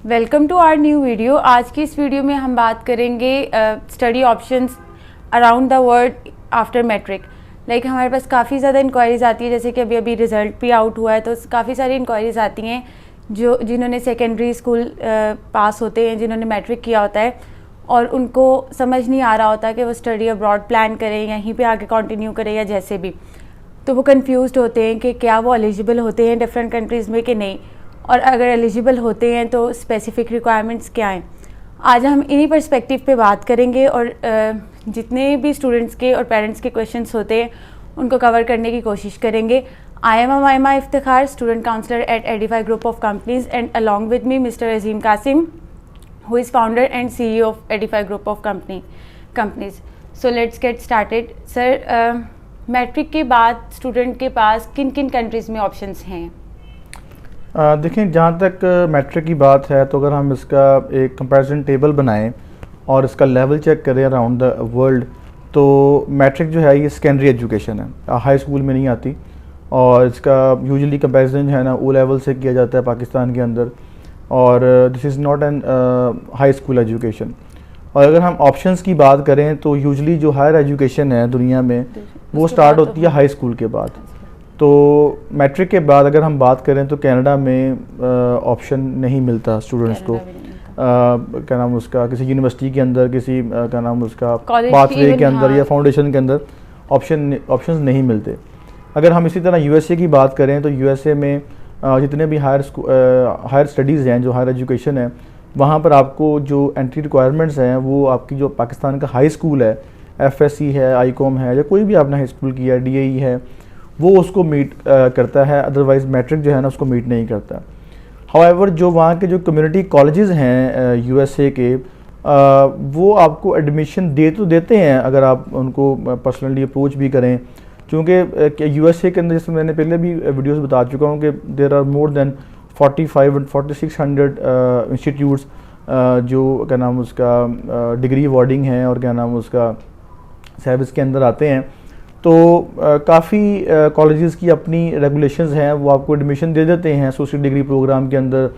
Welcome to our new video. आज की इस वीडियो में हम बात करेंगे study options around the world after matric. Like हमारे पास काफ़ी ज़्यादा इंक्वायरीज़ आती है, जैसे कि अभी अभी रिज़ल्ट भी आउट हुआ है तो काफ़ी सारी इंक्वायरीज़ आती हैं जिन्होंने सेकेंडरी स्कूल पास होते हैं, जिन्होंने मैट्रिक किया होता है और उनको समझ नहीं आ रहा होता कि वो स्टडी अब्रॉड प्लान करें, यहीं पे आके कंटिन्यू करें या जैसे भी। तो वो कंफ्यूज्ड होते हैं कि क्या वो एलिजिबल होते हैं डिफरेंट कंट्रीज़ में कि नहीं, और अगर एलिजिबल होते हैं तो स्पेसिफिक रिक्वायरमेंट्स क्या हैं। आज हम इन्हीं पर्सपेक्टिव पे बात करेंगे और जितने भी स्टूडेंट्स के और पेरेंट्स के क्वेश्चंस होते हैं उनको कवर करने की कोशिश करेंगे। I am Amaima Iftikhar, student counsellor at Edify group of companies, and along with me mister Azeem Qasim, who is founder and CEO of Edify Group of companies. So let's get started. Sir, matric के बाद student के पास किन किन countries में options हैं? देखें, जहाँ तक मैट्रिक की बात है तो अगर हम इसका एक कंपैरिजन टेबल बनाएं और इसका लेवल चेक करें अराउंड द वर्ल्ड, तो मैट्रिक जो है ये सेकेंडरी एजुकेशन है, हाई स्कूल में नहीं आती, और इसका यूजुअली कंपैरिजन जो है ना ओ लेवल से किया जाता है पाकिस्तान के अंदर, और this is not an high school education. और अगर हम ऑप्शंस की बात करें तो यूजुअली जो हायर एजुकेशन है दुनिया में वो स्टार्ट होती है हाई स्कूल के बाद। तो मैट्रिक के बाद अगर हम बात करें तो कनाडा में ऑप्शन नहीं मिलता स्टूडेंट्स को, क्या नाम उसका, किसी यूनिवर्सिटी के अंदर, किसी क्या नाम उसका पाथवे के अंदर या फाउंडेशन के अंदर ऑप्शंस नहीं मिलते। अगर हम इसी तरह यूएसए की बात करें तो यूएसए में जितने भी हायर स्टडीज़ हैं, जो हायर एजुकेशन है, वहाँ पर आपको जो एंट्री रिक्वायरमेंट्स हैं वो आपकी जो पाकिस्तान का हाई स्कूल है, एफएससी है, आईकॉम है, या कोई भी आपने हाई स्कूल किया है, डीएई है, वो उसको मीट करता है। अदरवाइज़ मैट्रिक जो है ना उसको मीट नहीं करता। हाउएवर जो वहाँ के जो कम्युनिटी कॉलेजेस हैं यूएसए के, वो आपको एडमिशन दे तो देते हैं अगर आप उनको पर्सनली अप्रोच भी करें, क्योंकि यूएसए के अंदर, जैसे मैंने पहले भी वीडियोस बता चुका हूँ कि there are more than 4600 institutes जो क्या नाम उसका डिग्री अवॉर्डिंग हैं और क्या नाम उसका सर्विस के अंदर आते हैं। तो काफ़ी कॉलेजेस की अपनी रेगुलेशंस हैं, वो आपको एडमिशन दे देते हैं एसोसिएट डिग्री प्रोग्राम के अंदर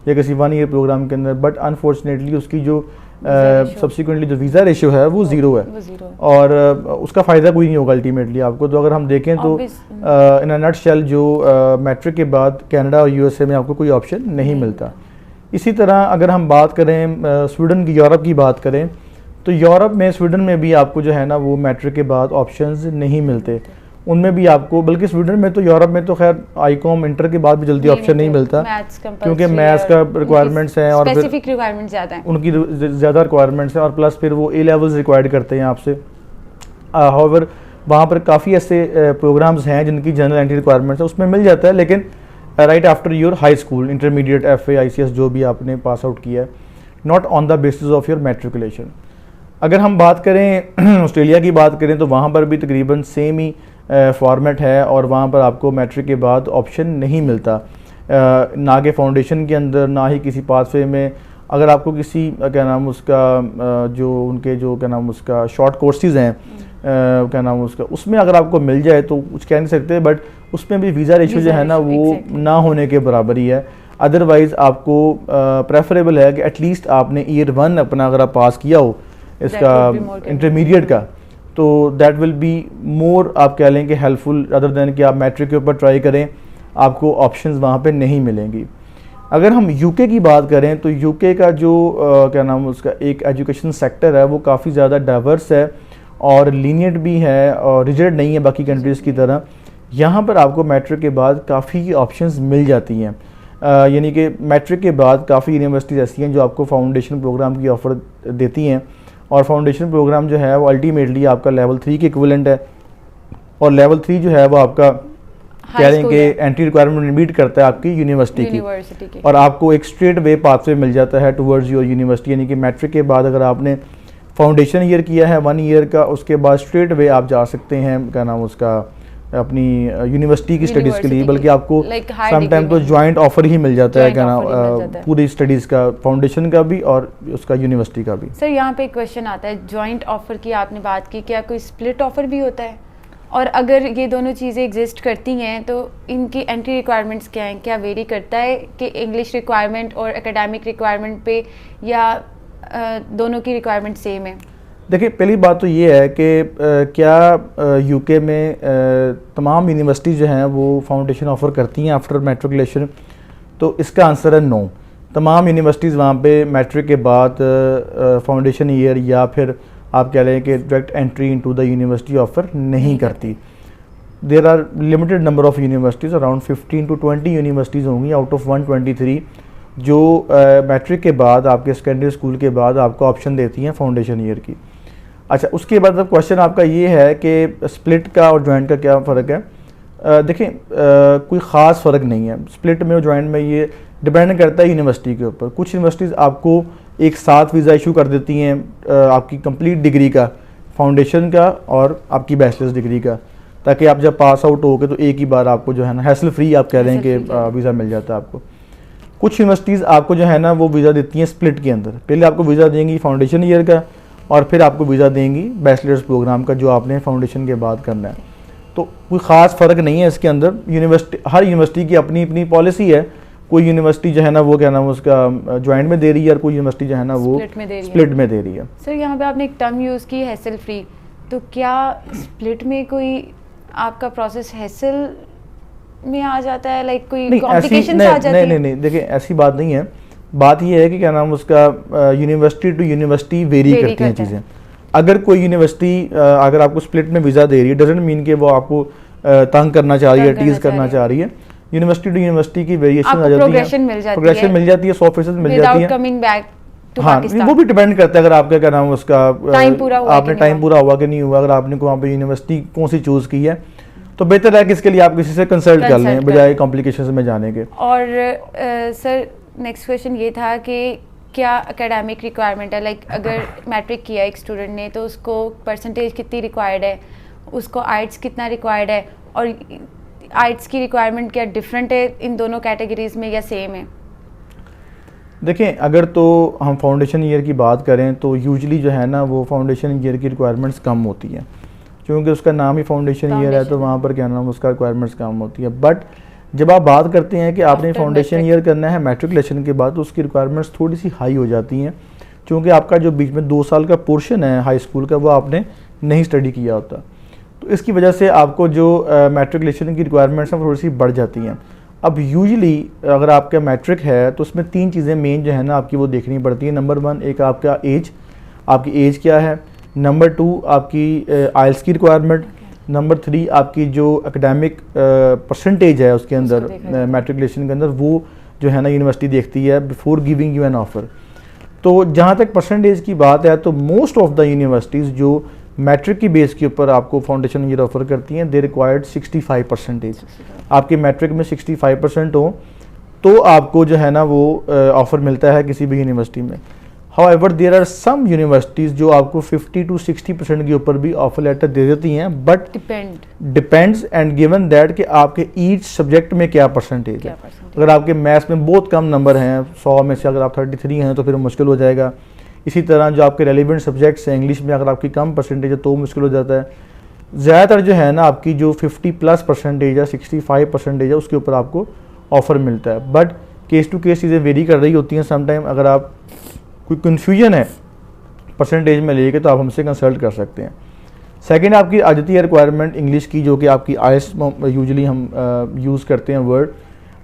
या किसी 1 ईयर प्रोग्राम के अंदर, बट अनफॉर्चुनेटली उसकी जो सब्सिक्वेंटली जो वीज़ा रेशियो है वो ज़ीरो है, और उसका फ़ायदा कोई नहीं होगा अल्टीमेटली आपको। तो अगर हम देखें तो इन अ नटशेल जो मैट्रिक के बाद कनाडा और यूएसए में आपको कोई ऑप्शन नहीं मिलता। इसी तरह अगर हम बात करें स्वीडन की, यूरोप की बात करें, तो यूरोप में, स्वीडन में भी आपको जो है ना वो मैट्रिक के बाद ऑप्शंस नहीं मिलते। उनमें भी आपको, बल्कि स्वीडन में तो, यूरोप में तो खैर आईकॉम इंटर के बाद भी जल्दी ऑप्शन नहीं मिलता, क्योंकि मैथ्स का रिक्वायरमेंट्स हैं और स्पेसिफिक रिक्वायरमेंट्स ज़्यादा हैं, उनकी ज़्यादा रिक्वायरमेंट्स हैं, और प्लस फिर वो ए लेवल्स रिक्वायर्ड करते हैं आपसे। हाउएवर वहाँ पर काफ़ी ऐसे प्रोग्राम्स हैं जिनकी जनरल एंट्री रिक्वायरमेंट्स है, उसमें मिल जाता है, लेकिन right after your high school, intermediate, FA, ICS जो भी आपने पास आउट किया है, not on the basis of your matriculation. अगर हम बात करें ऑस्ट्रेलिया की बात करें तो वहाँ पर भी तकरीबन सेम ही फॉर्मेट है, और वहाँ पर आपको मैट्रिक के बाद ऑप्शन नहीं मिलता, ना के फाउंडेशन के अंदर, ना ही किसी पाथवे में। अगर आपको किसी क्या नाम उसका जो उनके जो क्या नाम उसका शॉर्ट कोर्सेज हैं, क्या नाम उसका, उसमें अगर आपको मिल जाए तो कुछ कह नहीं सकते, बट उसमें भी वीज़ा रेशियो जो है ना वो ना होने के बराबर ही है। अदरवाइज़ आपको प्रेफरेबल है कि एटलीस्ट आपने ईयर 1 अपना अगर आप पास किया हो इसका इंटरमीडिएट का, तो दैट विल बी मोर, आप कह लें कि हेल्पफुल, अदर देन कि आप मैट्रिक के ऊपर ट्राई करें, आपको ऑप्शंस वहाँ पे नहीं मिलेंगी। अगर हम यूके की बात करें तो यूके का जो क्या नाम उसका एक एजुकेशन सेक्टर है वो काफ़ी ज़्यादा डाइवर्स है और लीनियंट भी है और रिजिड नहीं है बाकी कंट्रीज़ की तरह। यहाँ पर आपको मैट्रिक के बाद काफ़ी ऑप्शंस मिल जाती हैं, यानी कि मैट्रिक के बाद काफ़ी यूनिवर्सिटीज़ ऐसी हैं जो आपको फाउंडेशन प्रोग्राम की ऑफ़र देती हैं, और फाउंडेशन प्रोग्राम जो है वो अल्टीमेटली आपका लेवल 3 के इक्विवेलेंट है, और लेवल 3 जो है वो आपका कह लें कि एंट्री रिक्वायरमेंट मीट करता है आपकी यूनिवर्सिटी की, और आपको एक स्ट्रेट वे पाथवे मिल जाता है टुवर्ड्स योर यूनिवर्सिटी। यानी कि मैट्रिक के बाद अगर आपने फाउंडेशन ईयर किया है 1 ईयर का, उसके बाद स्ट्रेट वे आप जा सकते हैं क्या नाम उसका अपनी यूनिवर्सिटी की स्टडीज़ के लिए, बल्कि आपको समटाइम तो जॉइंट ऑफर ही मिल जाता है क्या नाम पूरी स्टडीज़ का, फाउंडेशन का भी और उसका यूनिवर्सिटी का भी। सर यहाँ पे एक क्वेश्चन आता है, जॉइंट ऑफर की आपने बात की, क्या कोई स्प्लिट ऑफर भी होता है? और अगर ये दोनों चीज़ें एग्जिस्ट करती हैं तो इनकी एंट्री रिक्वायरमेंट्स क्या हैं? क्या वेरी करता है कि इंग्लिश रिक्वायरमेंट और एकेडमिक रिक्वायरमेंट पे, या दोनों की रिक्वायरमेंट सेम है? देखिए, पहली बात तो ये है कि क्या यूके में तमाम यूनिवर्सिटी जो हैं वो फाउंडेशन ऑफ़र करती हैं आफ्टर मैट्रिकुलेशन? तो इसका आंसर है नो। तमाम यूनिवर्सिटीज़ वहाँ पे मैट्रिक के बाद फाउंडेशन ईयर या फिर आप कह लें कि direct entry into the university offer नहीं करती। There are limited number of universities, around 15 to 20 universities होंगी आउट ऑफ 123 जो मैट्रिक के बाद आपके सेकेंडरी स्कूल के बाद आपको ऑप्शन देती हैं फाउंडेशन ईयर की। अच्छा, उसके बाद अब क्वेश्चन आपका ये है कि स्प्लिट का और जॉइंट का क्या फ़र्क है? देखें, कोई ख़ास फ़र्क नहीं है स्प्लिट में और जॉइंट में। ये डिपेंड करता है यूनिवर्सिटी के ऊपर। कुछ यूनिवर्सिटीज़ आपको एक साथ वीज़ा इशू कर देती हैं आपकी कंप्लीट डिग्री का, फाउंडेशन का और आपकी बैचलर्स डिग्री का, ताकि आप जब पास आउट हो गए तो एक ही बार आपको जो है ना हैसल फ्री आप कह रहे हैं कि वीज़ा मिल जाता है आपको। कुछ यूनिवर्सिटीज़ आपको जो है ना वो वीज़ा देती हैं स्प्लिट के अंदर। पहले आपको वीज़ा देंगी फाउंडेशन ईयर का और फिर आपको वीज़ा देंगी बैचलर्स प्रोग्राम का जो आपने फाउंडेशन के बाद करना है। तो कोई ख़ास फ़र्क नहीं है इसके अंदर। हर यूनिवर्सिटी की अपनी अपनी पॉलिसी है। कोई यूनिवर्सिटी जो है ना वो क्या नाम उसका जॉइंट में दे रही है और कोई यूनिवर्सिटी जो है ना वो स्प्लिट में दे रही है। सर, यहाँ पे आपने एक टर्म यूज़ की हैसल फ्री, तो क्या स्प्लिट में कोई आपका प्रोसेस हैसल में आ जाता है, लाइक कोई कॉम्प्लिकेशंस आ जाती है? नहीं, देखिए ऐसी बात नहीं है। बात ये है कि क्या नाम उसका यूनिवर्सिटी टू यूनिवर्सिटी वेरी करती हैं चीज़ें। अगर कोई यूनिवर्सिटी अगर आपको स्प्लिट में वीज़ा दे रही है, डजंट मीन कि वो आपको तंग करना चाह रही है, टीज़ करना चाह रही है। यूनिवर्सिटी टू यूनिवर्सिटी की वेरिएशन आ जाती है, प्रोग्रेशन मिल जाती है, 100% मिल जाती है। हाँ, वो भी डिपेंड करता है अगर आपका क्या नाम उसका आपने टाइम पूरा हुआ कि नहीं हुआ। अगर आपने वहाँ पे यूनिवर्सिटी कौन सी चूज़ की है तो बेहतर है कि इसके लिए आप किसी से कंसल्ट कर लें बजाय कॉम्प्लिकेशंस में जाने के। और सर, नेक्स्ट क्वेश्चन ये था कि क्या एकेडमिक रिक्वायरमेंट है, लाइक अगर मैट्रिक किया एक स्टूडेंट ने तो उसको परसेंटेज कितनी रिक्वायर्ड है, उसको आइट्स कितना रिक्वायर्ड है, और आइट्स की रिक्वायरमेंट क्या डिफरेंट है इन दोनों कैटेगरीज में या सेम है? देखें, अगर तो हम फाउंडेशन ईयर की बात करें तो यूजुअली जो है ना वो फाउंडेशन ईयर की रिक्वायरमेंट्स कम होती हैं, क्योंकि उसका नाम ही फाउंडेशन ईयर है तो वहाँ पर क्या नाम उसका रिक्वायरमेंट्स कम होती है। बट जब आप बात करते हैं कि आपने फाउंडेशन ईयर करना है मैट्रिकुलेशन के बाद तो उसकी रिक्वायरमेंट्स थोड़ी सी हाई हो जाती हैं, क्योंकि आपका जो बीच में 2 साल का पोर्शन है हाई स्कूल का वो आपने नहीं स्टडी किया होता। तो इसकी वजह से आपको जो मैट्रिकुलेशन की रिक्वायरमेंट्स हैं थोड़ी सी बढ़ जाती हैं। अब यूजुअली अगर आपका मैट्रिक है तो उसमें 3 चीज़ें मेन जो है ना आपकी वो देखनी पड़ती है। नंबर 1 एक आपका एज, आपकी एज क्या है। नंबर 2 आपकी आइल्स की रिक्वायरमेंट। नंबर 3 आपकी जो एकेडमिक परसेंटेज है उसके अंदर मैट्रिकुलेशन के अंदर वो जो है ना यूनिवर्सिटी देखती है before giving you N offer. तो जहाँ तक परसेंटेज की बात है तो मोस्ट ऑफ द यूनिवर्सिटीज़ जो मैट्रिक की बेस के ऊपर आपको फाउंडेशन ईयर ऑफर करती हैं दे रिक्वायर्ड 65%। आपके मैट्रिक में 65% हो तो आपको जो है ना वो ऑफ़र मिलता है किसी भी यूनिवर्सिटी में। However there are some universities जो आपको 50 to 60% के ऊपर भी ऑफर लेटर दे देती हैं, but depends and given that कि आपके ईच सब्जेक्ट में क्या परसेंटेज है। अगर आपके मैथ्स में बहुत कम नंबर हैं, 100 में से अगर आप 33 हैं तो फिर मुश्किल हो जाएगा। इसी तरह जो आपके रेलिवेंट सब्जेक्ट्स हैं इंग्लिश में अगर आपकी कम परसेंटेज है तो मुश्किल हो जाता है। ज़्यादातर जो है ना आपकी जो 50+ है 65% है उसके ऊपर आपको ऑफ़र मिलता है, बट केस टू केस चीज़ें वेरी कर रही होती हैं। समटाइम अगर आप कोई कन्फ्यूजन है परसेंटेज में लेके तो आप हमसे कंसल्ट कर सकते हैं। सेकंड आपकी आ जाती है रिक्वायरमेंट इंग्लिश की, जो कि आपकी आइल्स यूजुअली हम यूज़ करते हैं वर्ड।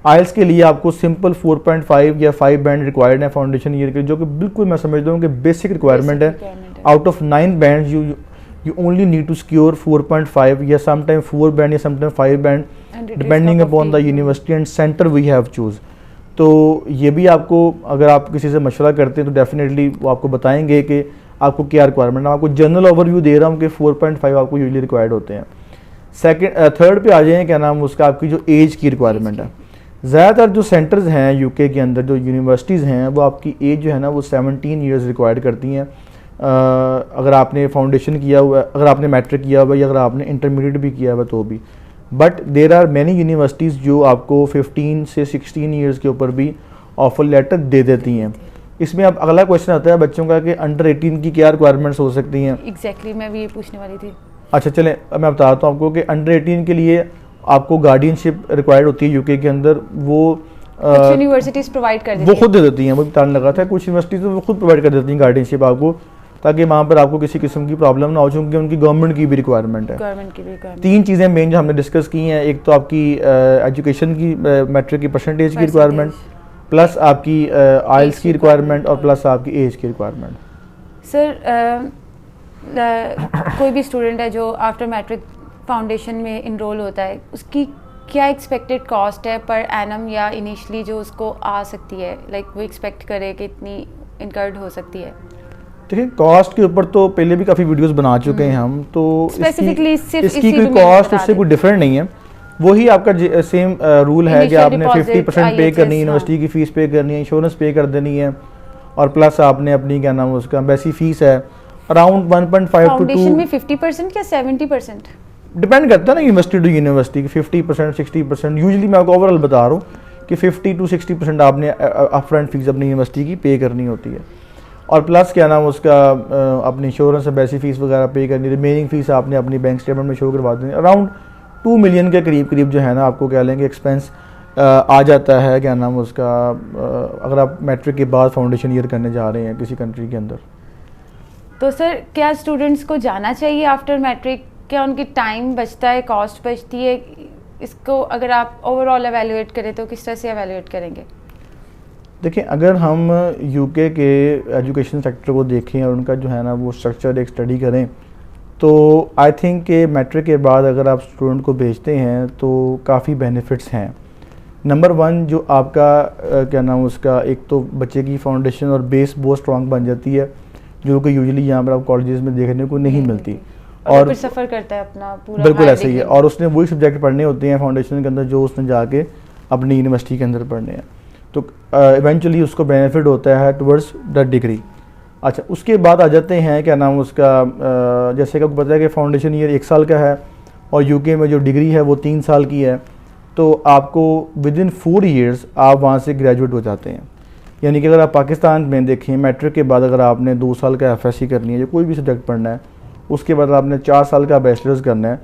आइल्स के लिए आपको सिंपल 4.5 या 5 बैंड रिक्वायर्ड है फाउंडेशन ईयर के, जो कि बिल्कुल मैं समझता हूँ कि बेसिक रिक्वायरमेंट है। Out of 9 band you only need to secure 4.5 या समटाइम 4 बैंड या sometime 5 band depending upon the university and centre we have choose. तो ये भी आपको अगर आप किसी से मशवरा करते हैं तो डेफिनेटली वो आपको बताएंगे कि आपको क्या रिक्वायरमेंट है। आपको जनरल ओवरव्यू दे रहा हूँ कि 4.5 आपको यूजुअली रिक्वायर्ड होते हैं। थर्ड पे आ जाए क्या नाम उसका आपकी जो एज की रिक्वायरमेंट है। ज़्यादातर जो सेंटर्स हैं यूके के अंदर जो यूनिवर्सिटीज़ हैं वो आपकी एज जो है ना वो 17 ईयर्स रिक्वायर्ड करती हैं। अगर आपने फाउंडेशन किया हुआ, अगर आपने मैट्रिक किया हुआ या अगर आपने इंटरमीडिएट भी किया हुआ तो भी। But there are many universities जो आपको 15 से 16 ईयर्स के ऊपर भी ऑफर लेटर दे देती हैं। इसमें अब अगला क्वेश्चन आता है बच्चों का कि अंडर 18 की क्या रिक्वायरमेंट्स हो सकती हैं। एग्जैक्टली मैं भी ये पूछने वाली थी। अच्छा चलें, अब मैं बताता हूँ आपको कि अंडर 18 के लिए आपको गार्डियनशिप रिक्वायर्ड होती है यूके के अंदर। वो कुछ यूनिवर्सिटीज़ प्रोवाइड कर देती वो हैं। खुद दे देती हैं, वो बताने लगा था, कुछ यूनिवर्सिटीज़ वो खुद प्रोवाइड कर देती हैं गार्डियनशिप आपको, ताकि वहाँ पर आपको किसी किस्म की प्रॉब्लम ना हो, चूँकि उनकी गवर्नमेंट की भी रिक्वायरमेंट है। गवर्नमेंट की भी रिक्वायरमेंट। 3 चीज़ें मेन जो हमने डिस्कस की हैं, एक तो आपकी एजुकेशन की मैट्रिक की परसेंटेज की रिक्वायरमेंट, प्लस आपकी आइल्स की रिक्वायरमेंट, और प्लस आपकी एज की रिक्वायरमेंट। सर कोई भी स्टूडेंट है जो आफ्टर मैट्रिक फाउंडेशन में इनरोल होता है, उसकी क्या एक्सपेक्टेड कॉस्ट है पर एनम या इनिशियली जो उसको आ सकती है, लाइक वो एक्सपेक्ट करे कि इतनी इनकर्ड हो सकती है? देखिए कॉस्ट के ऊपर तो पहले भी काफ़ी वीडियोस बना चुके हैं हम, तो Specifically सिर्फ इसकी इसी कोई domain कॉस्ट बता उससे दें। कोई डिफरेंट नहीं है। वही आपका सेम रूल है कि Initial आपने deposit, 50% पे IHS, करनी है, यूनिवर्सिटी की फ़ीस पे करनी है, इंश्योरेंस पे कर देनी है, और प्लस आपने अपनी क्या नाम है उसका एम्बेसी फ़ीस है अराउंड 1.5 to 2। फाउंडेशन में 50% या 70%? डिपेंड करता है ना यूनिवर्सिटी टू यूनिवर्सिटी की, 50% 60%। यूजली मैं आपको ओवरऑल बता रहा हूँ कि 50 to 60% आपने अपफ्रंट फीस अपनी यूनिवर्सिटी की पे करनी होती है, और प्लस क्या नाम उसका अपनी इंश्योरेंस बेसिक फीस वगैरह पे करनी, रिमेनिंग फीस आपने अपनी बैंक स्टेटमेंट में शो करवा देनी। अराउंड 2 मिलियन के करीब जो है ना आपको क्या लेंगे एक्सपेंस आ जाता है क्या नाम उसका, अगर आप मैट्रिक के बाद फाउंडेशन ईयर करने जा रहे हैं किसी कंट्री के अंदर। तो सर क्या स्टूडेंट्स को जाना चाहिए आफ्टर मैट्रिक? क्या उनकी टाइम बचता है, कॉस्ट बचती है? इसको अगर आप ओवरऑल एवेल्युएट करें तो किस तरह से एवेल्युएट करेंगे? देखिए अगर हम यूके के एजुकेशन सेक्टर को देखें और उनका जो है ना वो स्ट्रक्चर एक स्टडी करें, तो आई थिंक कि मैट्रिक के बाद अगर आप स्टूडेंट को भेजते हैं तो काफ़ी बेनिफिट्स हैं। नंबर 1 जो आपका क्या नाम उसका, एक तो बच्चे की फाउंडेशन और बेस बहुत स्ट्रॉन्ग बन जाती है, जो कि यूजुअली यहाँ पर आप कॉलेजेस में देखने को नहीं मिलती, और फिर सफ़र करता है अपना पूरा। बिल्कुल ऐसे ही है, और उसने वही सब्जेक्ट पढ़ने होते हैं फाउंडेशन के अंदर जो उसने जाके अपनी यूनिवर्सिटी के अंदर पढ़ने हैं, तो इवेंचुअली उसको बेनिफिट होता है टुवर्ड्स द डिग्री। अच्छा उसके बाद आ जाते हैं क्या नाम उसका, जैसे कि आपको पता है कि फाउंडेशन ईयर 1 साल का है और यूके में जो डिग्री है वो 3 साल की है, तो आपको विद इन 4 ईयर्स आप वहाँ से ग्रेजुएट हो जाते हैं। यानी कि अगर आप पाकिस्तान में देखें मैट्रिक के बाद अगर आपने 2 साल का एफएससी करनी है, जो कोई भी सब्जेक्ट पढ़ना है, उसके बाद आपने 4 साल का बैचलर्स करना है,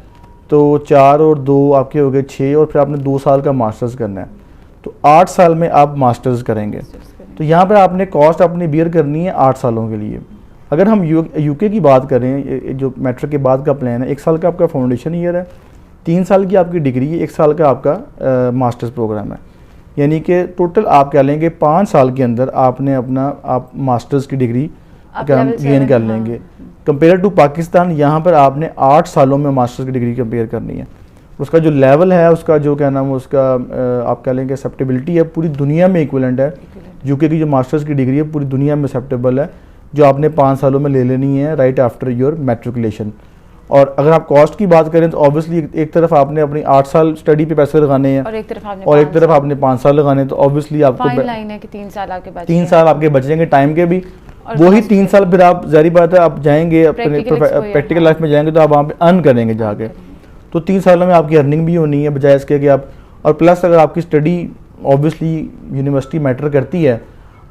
तो 4 और 2 आपके हो गए 6, और फिर आपने 2 साल का मास्टर्स करना है, तो 8 साल में आप मास्टर्स करेंगे। तो यहाँ पर आपने कॉस्ट अपनी बियर करनी है 8 सालों के लिए। अगर हम यूके की बात करें, जो मैट्रिक के बाद का प्लान है, 1 साल का आपका फाउंडेशन ईयर है, 3 साल की आपकी डिग्री है, 1 साल का आपका मास्टर्स प्रोग्राम है, यानी कि टोटल आप क्या लेंगे 5 साल के अंदर आपने अपना आप मास्टर्स की डिग्री गेन कर लेंगे। कंपेयर टू पाकिस्तान यहाँ पर आपने 8 सालों में मास्टर्स की डिग्री कंपेयर करनी है। उसका जो लेवल है, उसका जो क्या नाम उसका आप कह लेंगे एक्सेप्टेबिलिटी है, पूरी दुनिया में इक्विवेलेंट है। यूके की जो मास्टर्स की डिग्री है पूरी दुनिया में एक्सेप्टेबल है, जो आपने 5 सालों में ले लेनी है राइट आफ्टर योर मैट्रिकुलेशन। और अगर आप कॉस्ट की बात करें तो ऑब्वियसली एक तरफ आपने अपनी 8 साल स्टडी पे पैसे लगाने हैं, और एक तरफ आपने 5 साल लगाने हैं, तो ऑब्वियसली आपको फाइन लाइन है कि 3 साल आपके बचे 3 साल आपके बचेंगे टाइम के भी, वही 3 साल फिर आप जारी बात है आप जाएंगे अपने प्रैक्टिकल लाइफ में जाएंगे तो आप वहाँ पे अर्न करेंगे जाके, तो 3 सालों में आपकी अर्निंग भी होनी है बजाय इसके कि आप, और प्लस अगर आपकी स्टडी ऑब्वियसली यूनिवर्सिटी मैटर करती है,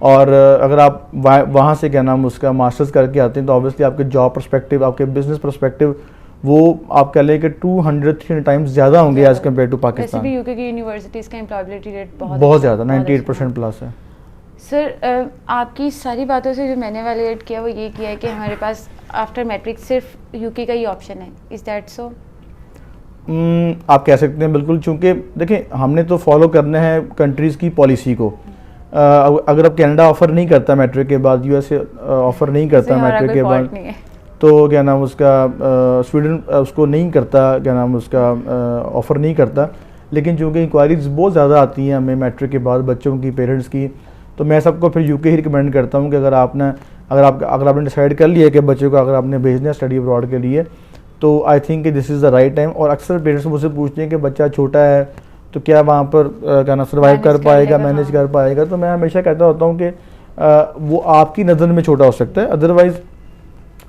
और अगर आप वहाँ से क्या नाम उसका मास्टर्स करके आते हैं तो ऑब्वियसली आपके जॉब पर्सपेक्टिव, आपके बिजनेस पर्सपेक्टिव वो आप कह लें कि 200-300 टाइम्स ज़्यादा होंगे एज कम्पेयर टू पाकिस्तान। वैसे भी यूके की यूनिवर्सिटीज़ का एम्प्लॉयबिलिटी रेट बहुत ज़्यादा 98% प्लस है। सर आपकी सारी बातों से जो मैंने वैलिडेट किया वो ये किया है कि हमारे पास आफ्टर मैट्रिक सिर्फ यूके का ही ऑप्शन है, इज़ दैट सो? आप कह सकते हैं बिल्कुल, चूँकि देखिए हमने तो फॉलो करना है कंट्रीज़ की पॉलिसी को। अगर अब कनाडा ऑफ़र नहीं करता मैट्रिक के बाद, यूएसए ऑफ़र नहीं करता मैट्रिक के बाद, तो क्या नाम उसका स्वीडन उसको नहीं करता, क्या नाम उसका ऑफ़र नहीं करता, लेकिन चूँकि इंक्वायरीज बहुत ज़्यादा आती हैं हमें मैट्रिक के बाद बच्चों की, पेरेंट्स की, तो मैं सबको फिर यूके ही रिकमेंड करता हूँ कि अगर आपने डिसाइड कर लिया कि बच्चे को अगर आपने भेजना है स्टडी अब्रॉड के लिए, तो I think this is the right time. और अक्सर पेरेंट्स मुझसे पूछते हैं कि बच्चा छोटा है तो क्या वहाँ पर क्या ना सर्वाइव कर पाएगा, मैनेज कर पाएगा, तो मैं हमेशा कहता होता हूँ कि वो आपकी नज़र में छोटा हो सकता है, अदरवाइज़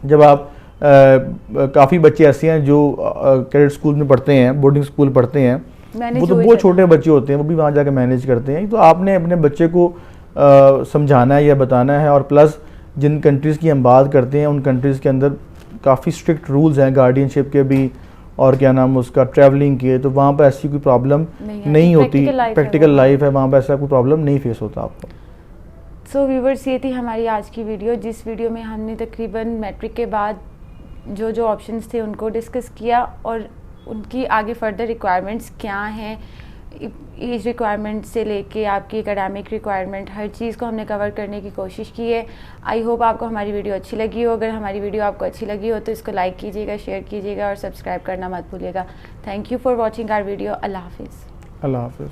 जब आप काफ़ी बच्चे ऐसे हैं जो कैडेट स्कूल में पढ़ते हैं, बोर्डिंग स्कूल पढ़ते हैं, वो तो बहुत छोटे बच्चे होते हैं, वो भी वहाँ जाकर मैनेज करते हैं। तो आपने अपने बच्चे को समझाना है या बताना है, और प्लस जिन कंट्रीज़ की हम बात करते हैं उन कंट्रीज़ के अंदर काफ़ी स्ट्रिक्ट रूल्स हैं गार्डियनशिप के भी और क्या नाम उसका ट्रैवलिंग के, तो वहाँ पर ऐसी कोई प्रॉब्लम नहीं होती। प्रैक्टिकल लाइफ है, वहाँ पर ऐसा कोई प्रॉब्लम नहीं फेस होता आपको। सो व्यूवर्स, ये थी हमारी आज की वीडियो, जिस वीडियो में हमने तकरीबन मैट्रिक के बाद जो जो ऑप्शंस थे उनको डिस्कस किया और उनकी आगे फर्दर रिक्वायरमेंट्स क्या हैं, एज रिक्वायरमेंट से लेके आपकी एकेडमिक रिक्वायरमेंट, हर चीज़ को हमने कवर करने की कोशिश की है। आई होप आपको हमारी वीडियो अच्छी लगी हो। अगर हमारी वीडियो आपको अच्छी लगी हो तो इसको लाइक कीजिएगा, शेयर कीजिएगा और सब्सक्राइब करना मत भूलिएगा। Thank you for watching our video. अल्लाह हाफिज़। अल्लाह हाफिज़।